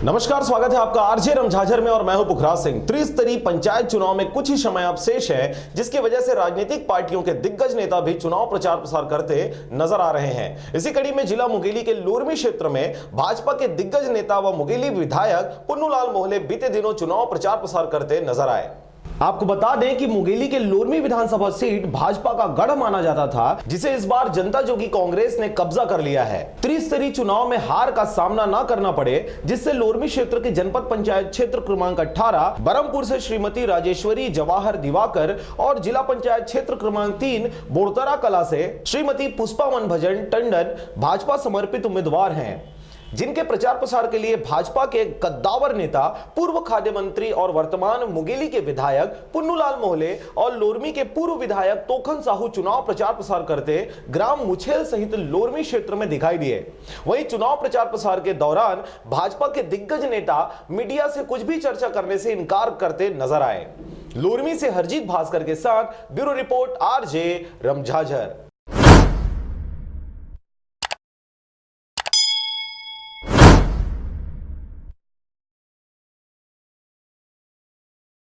नमस्कार, स्वागत है आपका आरजे रमझाझर में और मैं हूं पुखराज सिंह। त्रिस्तरीय पंचायत चुनाव में कुछ ही समय अब शेष है, जिसकी वजह से राजनीतिक पार्टियों के दिग्गज नेता भी चुनाव प्रचार प्रसार करते नजर आ रहे हैं। इसी कड़ी में जिला मुंगेली के लोरमी क्षेत्र में भाजपा के दिग्गज नेता व मुंगेली विधायक पुन्नूलाल मोहले बीते दिनों चुनाव प्रचार प्रसार करते नजर आए। आपको बता दें कि मुंगेली के लोरमी विधानसभा सीट भाजपा का गढ़ माना जाता था, जिसे इस बार जनता जोगी कांग्रेस ने कब्जा कर लिया है। त्रिस्तरीय चुनाव में हार का सामना न करना पड़े, जिससे लोरमी क्षेत्र के जनपद पंचायत क्षेत्र क्रमांक 18 बरमपुर से श्रीमती राजेश्वरी जवाहर दिवाकर और जिला पंचायत क्षेत्र क्रमांक 3 बोड़तरा कला से श्रीमती पुष्पा वनभजन टंडन भाजपा समर्पित उम्मीदवार हैं, जिनके प्रचार प्रसार के लिए भाजपा के कद्दावर नेता पूर्व खाद्य मंत्री और वर्तमान मुंगेली के विधायक पुन्नूलाल मोहले और लोरमी के पूर्व विधायक तोखन साहू चुनाव प्रचार प्रसार करते ग्राम मुछेल सहित लोरमी क्षेत्र में दिखाई दिए। वहीं चुनाव प्रचार प्रसार के दौरान भाजपा के दिग्गज नेता मीडिया से कुछ भी चर्चा करने से इनकार करते नजर आए। लोरमी से हरजीत भास्कर के साथ ब्यूरो रिपोर्ट आरजे रमझाझर।